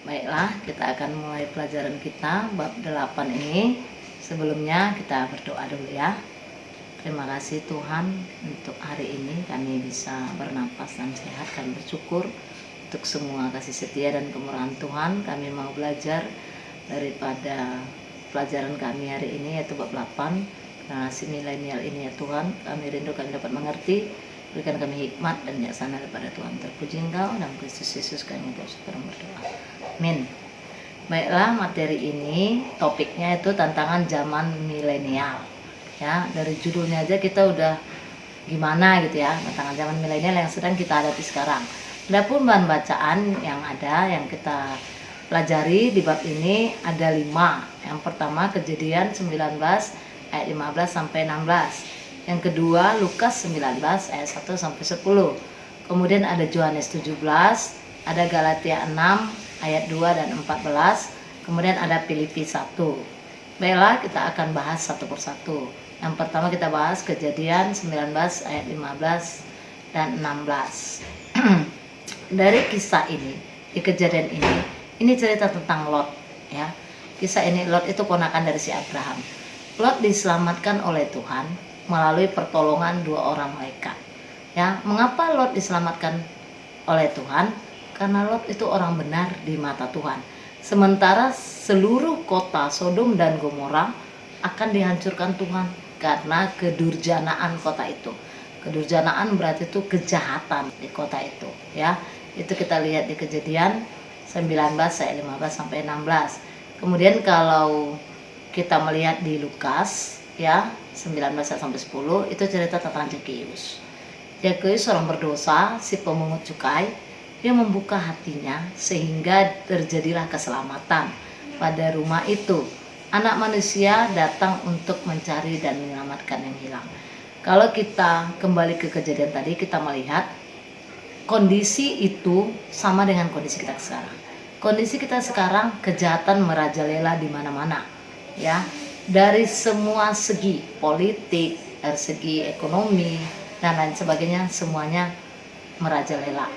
Baiklah, kita akan mulai pelajaran kita bab 8 ini. Sebelumnya kita berdoa dulu ya. Terima kasih Tuhan untuk hari ini kami bisa bernapas dan sehat. Kami bersyukur untuk semua kasih setia dan kemurahan Tuhan. Kami mau belajar daripada pelajaran kami hari ini, yaitu bab 8 generasi milenial ini ya Tuhan. Kami rindu kami dapat mengerti. Berikan kami hikmat dan bijaksana daripada Tuhan. Terpuji Engkau dalam Kristus Yesus kami bersyukur berdoa. Amin. Baiklah, materi ini topiknya itu tantangan zaman milenial. Ya, dari judulnya aja kita udah gimana gitu ya, tantangan zaman milenial yang sedang kita hadapi sekarang. Adapun bahan bacaan yang ada yang kita pelajari di bab ini ada 5. Yang pertama Kejadian 19 ayat 15 sampai 16. Yang kedua Lukas 19 ayat 1 sampai 10. Kemudian ada Yohanes 17, ada Galatia 6 ayat 2 dan 14. Kemudian ada Filipi 1. Baiklah, kita akan bahas satu persatu. Yang pertama kita bahas Kejadian 19 ayat 15 dan 16. Dari kisah ini, di kejadian ini cerita tentang Lot ya. Kisah ini Lot itu ponakan dari si Abraham. Lot diselamatkan oleh Tuhan melalui pertolongan 2 orang malaikat. Ya, mengapa Lot diselamatkan oleh Tuhan? Karena Lot itu orang benar di mata Tuhan. Sementara seluruh kota Sodom dan Gomora akan dihancurkan Tuhan karena kedurjanaan kota itu. Kedurjanaan berarti itu kejahatan di kota itu, ya. Itu kita lihat di Kejadian 19 ayat 15 sampai 16. Kemudian kalau kita melihat di Lukas ya 19 sampai 10 itu cerita tentang Zakheus. Zakheus orang berdosa, si pemungut cukai. Dia membuka hatinya sehingga terjadilah keselamatan pada rumah itu. Anak manusia datang untuk mencari dan menyelamatkan yang hilang. Kalau kita kembali ke kejadian tadi, kita melihat kondisi itu sama dengan kondisi kita sekarang. Kondisi kita sekarang kejahatan merajalela di mana-mana, ya. Dari semua segi, politik, dari segi ekonomi dan lain sebagainya, semuanya merajalela.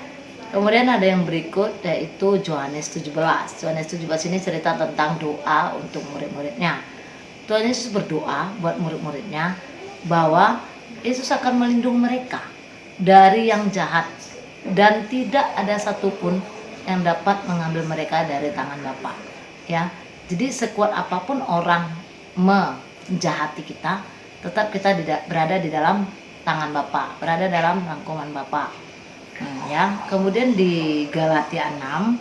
Kemudian ada yang berikut yaitu Yohanes 17. Yohanes 17 ini cerita tentang doa untuk murid-muridnya. Tuhan Yesus berdoa buat murid-muridnya bahwa Yesus akan melindungi mereka dari yang jahat dan tidak ada satupun yang dapat mengambil mereka dari tangan Bapa. Ya, jadi sekuat apapun orang menjahati kita, tetap kita berada di dalam tangan Bapa, berada dalam rangkuman Bapa. Ya, kemudian di Galatia 6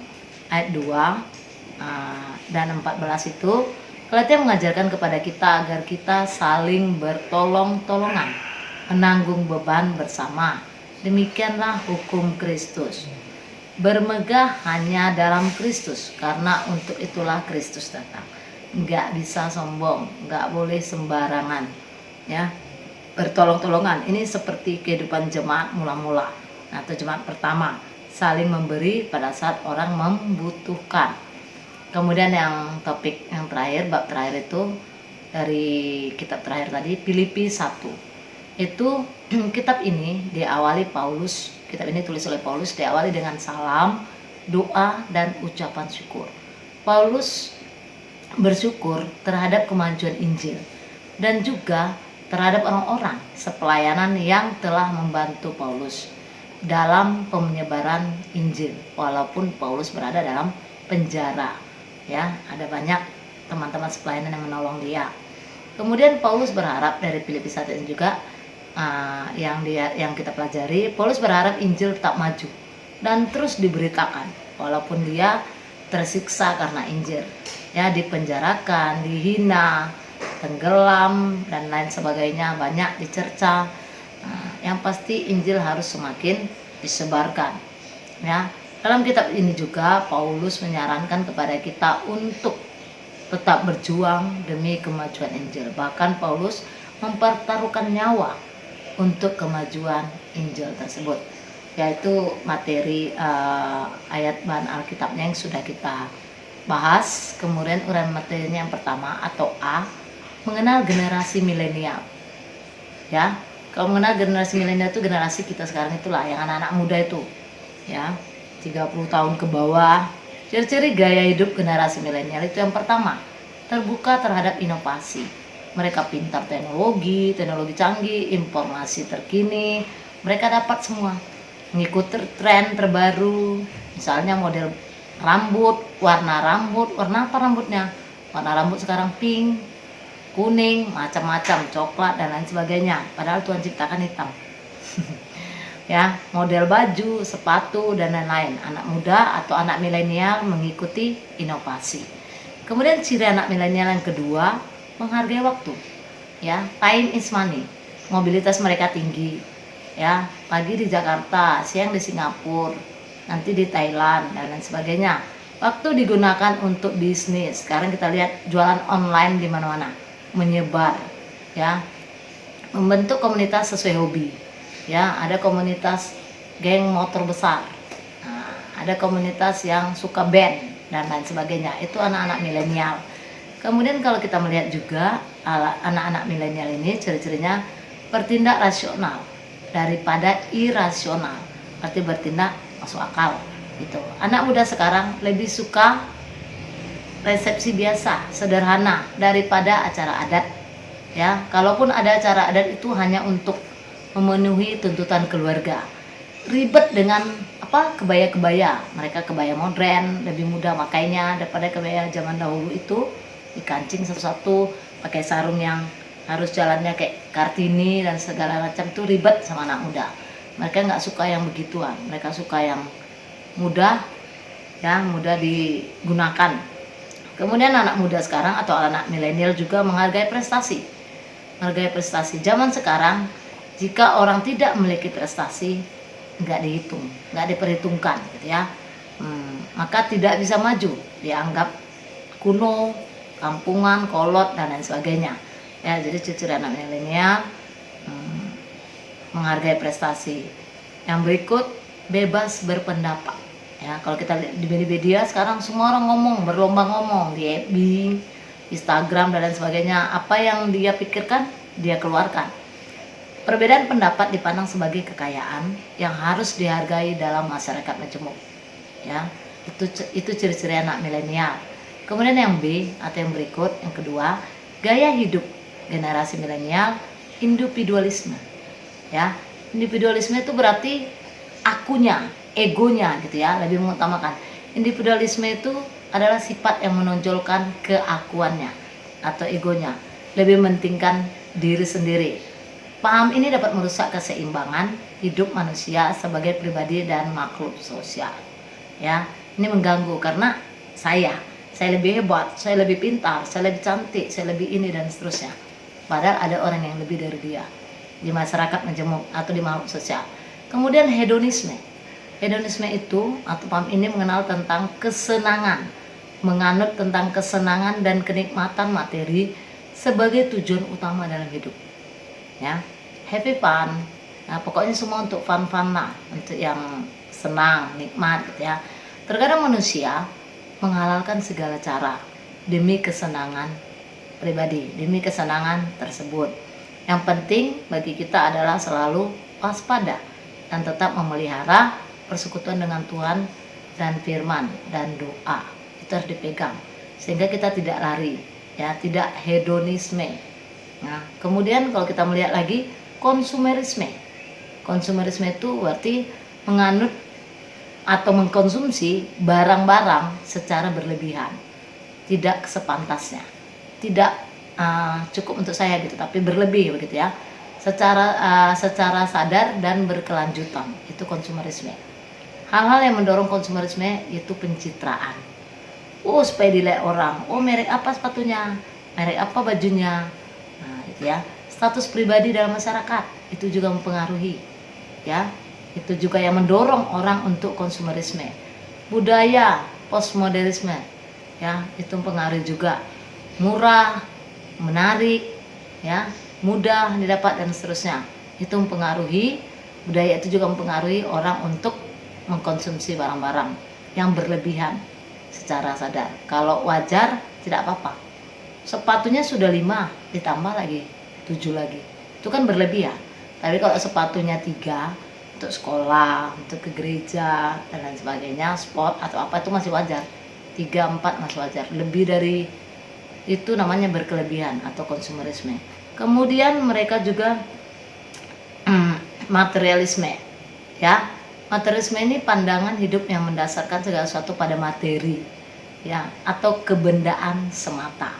ayat 2 dan 14 itu Galatia mengajarkan kepada kita agar kita saling bertolong-tolongan, menanggung beban bersama. Demikianlah hukum Kristus. Bermegah hanya dalam Kristus, karena untuk itulah Kristus datang. Nggak bisa sombong, nggak boleh sembarangan, ya. Bertolong-tolongan ini seperti kehidupan jemaat mula-mula atau jemaat pertama, saling memberi pada saat orang membutuhkan. Kemudian yang topik yang terakhir, bab terakhir itu dari kitab terakhir tadi, Filipi 1. Itu kitab ini diawali Paulus, kitab ini tulis oleh Paulus, diawali dengan salam, doa dan ucapan syukur. Paulus bersyukur terhadap kemajuan Injil dan juga terhadap orang-orang sepelayanan yang telah membantu Paulus dalam penyebaran Injil walaupun Paulus berada dalam penjara, ya. Ada banyak teman-teman sepelayanan yang menolong dia. Kemudian Paulus berharap dari Filipi 1 ini juga yang kita pelajari, Paulus berharap Injil tetap maju dan terus diberitakan walaupun dia tersiksa karena Injil, ya, dipenjarakan, dihina, tenggelam dan lain sebagainya, banyak dicerca. Yang pasti Injil harus semakin disebarkan, ya. Dalam kitab ini juga Paulus menyarankan kepada kita untuk tetap berjuang demi kemajuan Injil. Bahkan Paulus mempertaruhkan nyawa untuk kemajuan Injil tersebut. Yaitu materi ayat bahan Alkitabnya yang sudah kita bahas. Kemudian uraian materinya yang pertama atau A, mengenal generasi milenial. Ya, kalau mengenal generasi milenial itu generasi kita sekarang itulah, yang anak-anak muda itu, ya, 30 tahun ke bawah Ciri-ciri gaya hidup generasi milenial itu yang pertama, terbuka terhadap inovasi. Mereka pintar teknologi canggih, informasi terkini, mereka dapat semua. Mengikuti tren terbaru, misalnya model rambut, warna apa rambutnya? Warna rambut sekarang pink, kuning, macam-macam, coklat dan lain sebagainya. Padahal Tuhan ciptakan hitam. Ya, model baju, sepatu dan lain-lain. Anak muda atau anak milenial mengikuti inovasi. Kemudian ciri anak milenial yang kedua, menghargai waktu. Ya, time is money. Mobilitas mereka tinggi. Ya, pagi di Jakarta, siang di Singapura, nanti di Thailand dan lain sebagainya. Waktu digunakan untuk bisnis. Sekarang kita lihat jualan online di mana-mana, menyebar. Ya, membentuk komunitas sesuai hobi. Ya, ada komunitas geng motor besar. Nah, ada komunitas yang suka band dan lain sebagainya. Itu anak-anak milenial. Kemudian kalau kita melihat juga anak-anak milenial ini ciri-cirinya bertindak rasional daripada irasional. Berarti bertindak masuk akal gitu. Anak muda sekarang lebih suka resepsi biasa, sederhana daripada acara adat. Ya, kalaupun ada acara adat itu hanya untuk memenuhi tuntutan keluarga. Ribet dengan kebaya-kebaya. Mereka kebaya modern, lebih mudah makainya daripada kebaya zaman dahulu itu dikancing satu-satu, pakai sarung yang harus jalannya kayak Kartini dan segala macam, itu ribet sama anak muda. Mereka nggak suka yang begituan, mereka suka yang mudah, yang mudah digunakan. Kemudian anak muda sekarang atau anak milenial juga menghargai prestasi. Menghargai prestasi. Zaman sekarang jika orang tidak memiliki prestasi nggak dihitung, nggak diperhitungkan gitu ya. Maka tidak bisa maju, dianggap kuno, kampungan, kolot dan lain sebagainya. Ya, jadi ciri anak milenial menghargai prestasi. Yang berikut, bebas berpendapat. Ya, kalau kita lihat di media sekarang semua orang ngomong, berlomba ngomong di FB, Instagram dan lain sebagainya. Apa yang dia pikirkan, dia keluarkan. Perbedaan pendapat dipandang sebagai kekayaan yang harus dihargai dalam masyarakat majemuk. Ya, itu ciri-ciri anak milenial. Kemudian yang B atau yang berikut, yang kedua, gaya hidup generasi milenial, individualisme. Ya, individualisme itu berarti akunya, egonya gitu ya, lebih mengutamakan. Individualisme itu adalah sifat yang menonjolkan keakuannya atau egonya, lebih mementingkan diri sendiri. Paham ini dapat merusak keseimbangan hidup manusia sebagai pribadi dan makhluk sosial. Ya, ini mengganggu karena saya lebih hebat, saya lebih pintar, saya lebih cantik, saya lebih ini dan seterusnya. Padahal ada orang yang lebih dari dia di masyarakat majemuk atau di makhluk sosial. Kemudian hedonisme. Hedonisme itu atau paham ini mengenal tentang kesenangan, menganut tentang kesenangan dan kenikmatan materi sebagai tujuan utama dalam hidup. Ya, happy fun. Nah, pokoknya semua untuk fun lah, untuk yang senang, nikmat gitu ya. Terkadang manusia menghalalkan segala cara demi kesenangan pribadi, demi kesenangan tersebut. Yang penting bagi kita adalah selalu waspada dan tetap memelihara persekutuan dengan Tuhan dan firman dan doa. Itu harus dipegang sehingga kita tidak lari, ya, tidak hedonisme. Nah, kemudian kalau kita melihat lagi konsumerisme. Konsumerisme itu berarti menganut atau mengkonsumsi barang-barang secara berlebihan, tidak sepantasnya, tidak cukup untuk saya gitu, tapi berlebih begitu ya, secara sadar dan berkelanjutan. Itu konsumerisme. Hal-hal yang mendorong konsumerisme itu pencitraan. Supaya dilihat orang, merek apa sepatunya, merek apa bajunya. Nah, itu ya. Status pribadi dalam masyarakat itu juga mempengaruhi, ya. Itu juga yang mendorong orang untuk konsumerisme. Budaya postmodernisme, ya, itu mempengaruhi juga. Murah, menarik, ya, mudah didapat dan seterusnya. Itu mempengaruhi, budaya itu juga mempengaruhi orang untuk mengkonsumsi barang-barang yang berlebihan secara sadar. Kalau wajar tidak apa-apa. Sepatunya sudah 5, ditambah lagi 7 lagi. Itu kan berlebihan. Tapi kalau sepatunya 3 untuk sekolah, untuk ke gereja dan lain sebagainya, sport atau apa, itu masih wajar. 3, 4 masih wajar. Lebih dari itu namanya berkelebihan atau konsumerisme. Kemudian mereka juga materialisme, ya. Materialisme ini pandangan hidup yang mendasarkan segala sesuatu pada materi, ya, atau kebendaan semata.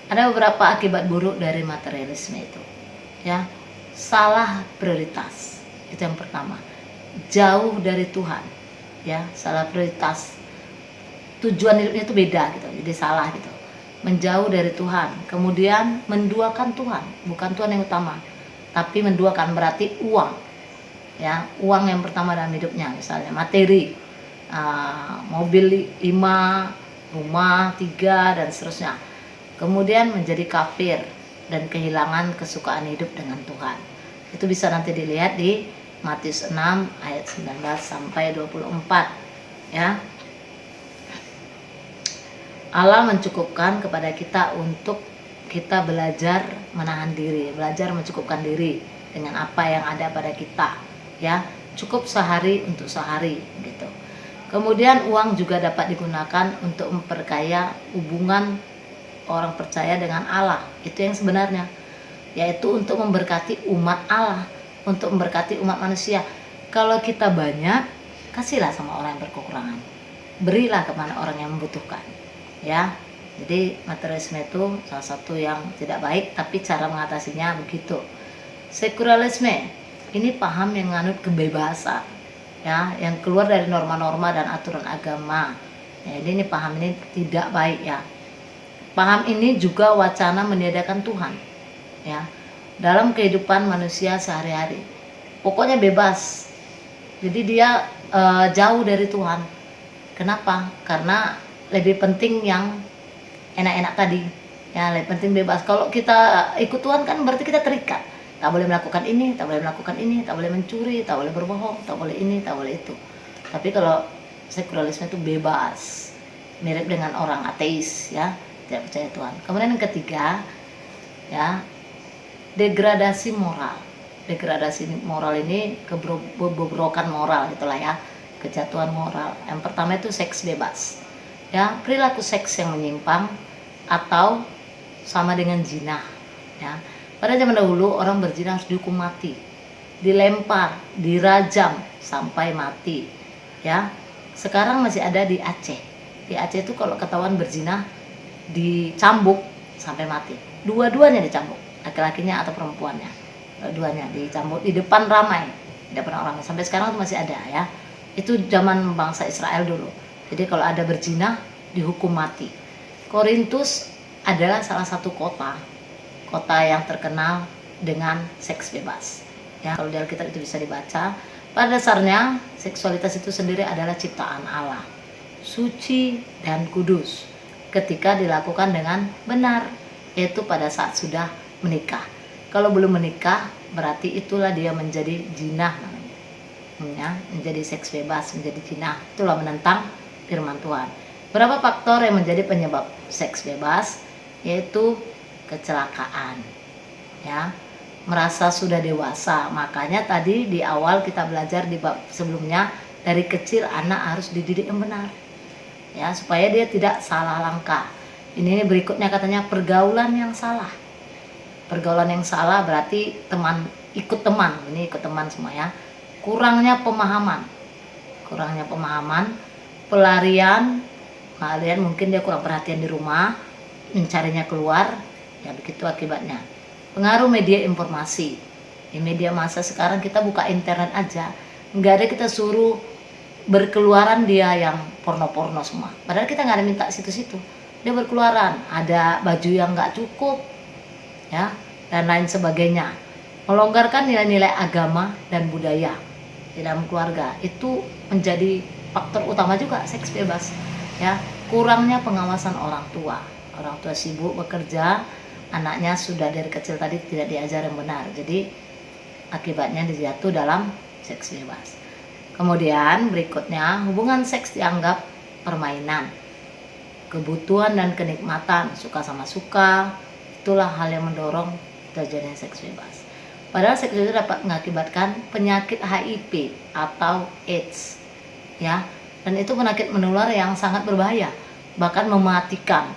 Ada beberapa akibat buruk dari materialisme itu, ya. Salah prioritas, itu yang pertama. Jauh dari Tuhan, ya, salah prioritas. Tujuan hidupnya itu beda gitu, jadi salah gitu. Menjauh dari Tuhan, kemudian menduakan Tuhan, bukan Tuhan yang utama, tapi menduakan berarti uang, ya, uang yang pertama dalam hidupnya, misalnya materi, mobil 5, rumah 3 dan seterusnya. Kemudian menjadi kafir dan kehilangan kesukaan hidup dengan Tuhan. Itu bisa nanti dilihat di Matius 6 ayat 19 sampai 24, ya. Allah mencukupkan kepada kita untuk kita belajar menahan diri, belajar mencukupkan diri dengan apa yang ada pada kita, ya. Cukup sehari untuk sehari gitu. Kemudian uang juga dapat digunakan untuk memperkaya hubungan orang percaya dengan Allah. Itu yang sebenarnya, yaitu untuk memberkati umat Allah, untuk memberkati umat manusia. Kalau kita banyak, kasihlah sama orang yang berkekurangan, berilah kepada orang yang membutuhkan, ya. Jadi materialisme itu salah satu yang tidak baik, tapi cara mengatasinya begitu. Sekularisme ini paham yang menganut kebebasan, ya, yang keluar dari norma-norma dan aturan agama. Ya, ini paham ini tidak baik, ya. Paham ini juga wacana meniadakan Tuhan, ya, dalam kehidupan manusia sehari-hari. Pokoknya bebas. Jadi dia jauh dari Tuhan. Kenapa? Karena lebih penting yang enak-enak tadi, ya, lebih penting bebas. Kalau kita ikut Tuhan kan berarti kita terikat, tak boleh melakukan ini, tak boleh melakukan ini, tak boleh mencuri, tak boleh berbohong, tak boleh ini, tak boleh itu. Tapi kalau sekularisme itu bebas, mirip dengan orang ateis, ya, tidak percaya Tuhan. Kemudian yang ketiga, ya, degradasi moral. Degradasi moral ini kebobrokan moral gitulah, ya, kejatuhan moral. Yang pertama itu seks bebas, ya, perilaku seks yang menyimpang atau sama dengan zina, ya. Pada zaman dahulu orang berzina harus dihukum mati, dilempar, dirajam sampai mati, ya. Sekarang masih ada di Aceh. Di Aceh itu kalau ketahuan berzina dicambuk sampai mati. Dua-duanya dicambuk, laki-lakinya atau perempuannya, dua-duanya dicambuk di depan ramai, di depan orang. Sampai sekarang itu masih ada, ya. Itu zaman bangsa Israel dulu. Jadi kalau ada berzina dihukum mati. Korintus adalah salah satu kota yang terkenal dengan seks bebas, ya. Kalau di Alkitab itu bisa dibaca. Pada dasarnya seksualitas itu sendiri adalah ciptaan Allah, suci dan kudus ketika dilakukan dengan benar, yaitu pada saat sudah menikah. Kalau belum menikah berarti itulah dia menjadi jinah namanya, ya, menjadi seks bebas, menjadi jinah. Itulah menentang firman Tuhan. Berapa faktor yang menjadi penyebab seks bebas? Yaitu kecelakaan, ya, merasa sudah dewasa. Makanya tadi di awal kita belajar di bab sebelumnya, dari kecil anak harus dididik yang benar, ya, supaya dia tidak salah langkah. Ini berikutnya katanya pergaulan yang salah. Pergaulan yang salah berarti ikut teman, ini ikut teman semua, ya. Kurangnya pemahaman, pelarian mungkin dia kurang perhatian di rumah, mencarinya keluar, ya, begitu akibatnya. Pengaruh media informasi. Di media massa sekarang kita buka internet aja, nggak ada kita suruh berkeluaran dia yang porno-porno semua. Padahal kita nggak ada minta situ-situ, dia berkeluaran. Ada baju yang nggak cukup, ya, dan lain sebagainya. Melonggarkan nilai-nilai agama dan budaya di dalam keluarga itu menjadi faktor utama juga seks bebas, ya. Kurangnya pengawasan orang tua sibuk bekerja, anaknya sudah dari kecil tadi tidak diajar yang benar, jadi akibatnya dia jatuh dalam seks bebas. Kemudian berikutnya, hubungan seks dianggap permainan, kebutuhan dan kenikmatan, suka sama suka, itulah hal yang mendorong terjadinya seks bebas. Padahal seks bebas dapat mengakibatkan penyakit HIV atau AIDS, ya, dan itu penyakit menular yang sangat berbahaya. bahkan mematikan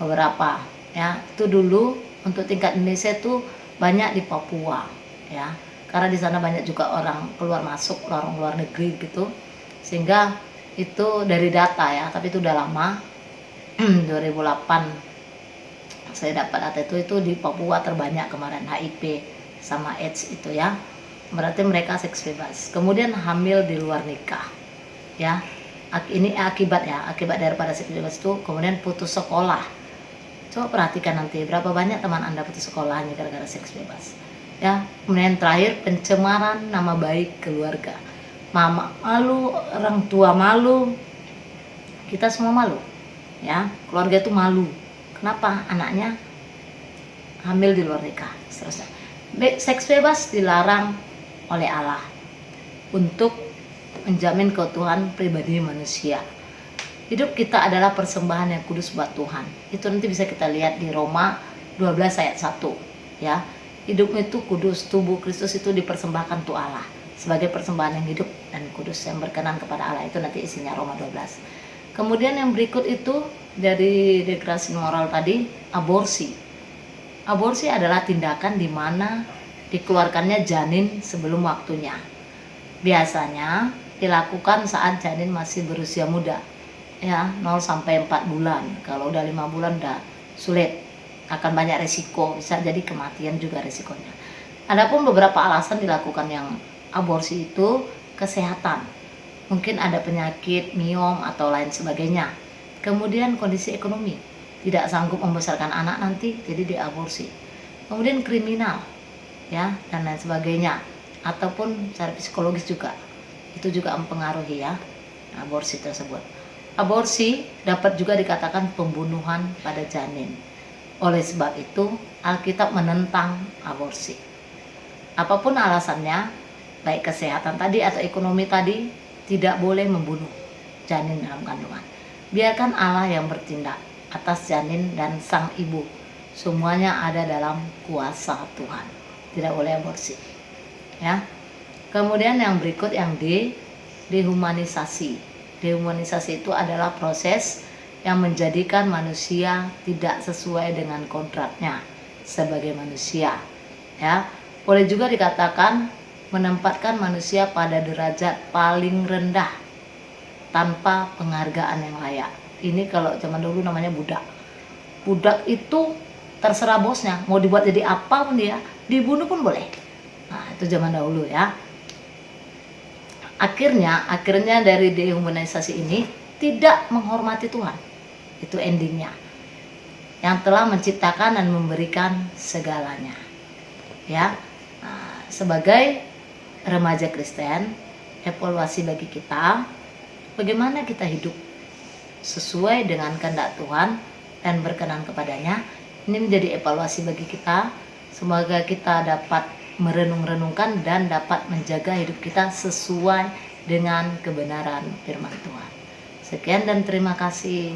beberapa ya. Itu dulu untuk tingkat Indonesia itu banyak di Papua ya, karena di sana banyak juga orang keluar masuk, orang luar negeri gitu, sehingga itu dari data ya, tapi itu udah lama. 2008 saya dapat data itu di Papua terbanyak kemarin HIV sama AIDS itu ya, berarti mereka seks bebas. Kemudian hamil di luar nikah ya, ini akibat daripada seks bebas itu. Kemudian putus sekolah, coba perhatikan nanti berapa banyak teman Anda putus sekolah hanya gara-gara seks bebas ya. Kemudian terakhir, pencemaran nama baik keluarga. Mama malu, orang tua malu, kita semua malu ya, keluarga itu malu. Kenapa? Anaknya hamil di luar nikah, seterusnya. Seks bebas dilarang oleh Allah untuk menjamin keutuhan pribadi manusia. Hidup kita adalah persembahan yang kudus buat Tuhan. Itu nanti bisa kita lihat di Roma 12 ayat 1 ya. Hidupmu itu kudus, tubuh Kristus itu dipersembahkan untuk Allah sebagai persembahan yang hidup dan kudus yang berkenan kepada Allah. Itu nanti isinya Roma 12. Kemudian yang berikut itu dari degradasi moral tadi, aborsi. Aborsi adalah tindakan di mana dikeluarkannya janin sebelum waktunya. Biasanya dilakukan saat janin masih berusia muda ya, 0 sampai 4 bulan. Kalau udah 5 bulan udah sulit, akan banyak resiko, bisa jadi kematian juga resikonya. Adapun beberapa alasan dilakukan yang aborsi itu kesehatan, mungkin ada penyakit miom atau lain sebagainya. Kemudian kondisi ekonomi, tidak sanggup membesarkan anak nanti, jadi diaborsi. Kemudian kriminal ya, dan lain sebagainya, ataupun secara psikologis juga, itu juga mempengaruhi ya aborsi tersebut. Aborsi dapat juga dikatakan pembunuhan pada janin. Oleh sebab itu Alkitab menentang aborsi. Apapun alasannya, baik kesehatan tadi atau ekonomi tadi, tidak boleh membunuh janin dalam kandungan. Biarkan Allah yang bertindak atas janin dan sang ibu. Semuanya ada dalam kuasa Tuhan. Tidak boleh aborsi ya. Kemudian yang berikut yang dehumanisasi. Dehumanisasi itu adalah proses yang menjadikan manusia tidak sesuai dengan kontraknya sebagai manusia ya. Boleh juga dikatakan menempatkan manusia pada derajat paling rendah tanpa penghargaan yang layak. Ini kalau zaman dulu namanya budak. Budak itu terserah bosnya, mau dibuat jadi apa pun dia, dibunuh pun boleh. Nah, itu zaman dahulu ya. Akhirnya dari dehumanisasi ini tidak menghormati Tuhan. Itu endingnya. Yang telah menciptakan dan memberikan segalanya. Ya. Nah, sebagai remaja Kristen, evaluasi bagi kita, bagaimana kita hidup sesuai dengan kehendak Tuhan dan berkenan kepadanya. Ini menjadi evaluasi bagi kita. Semoga kita dapat merenung-renungkan dan dapat menjaga hidup kita sesuai dengan kebenaran firman Tuhan. Sekian dan terima kasih.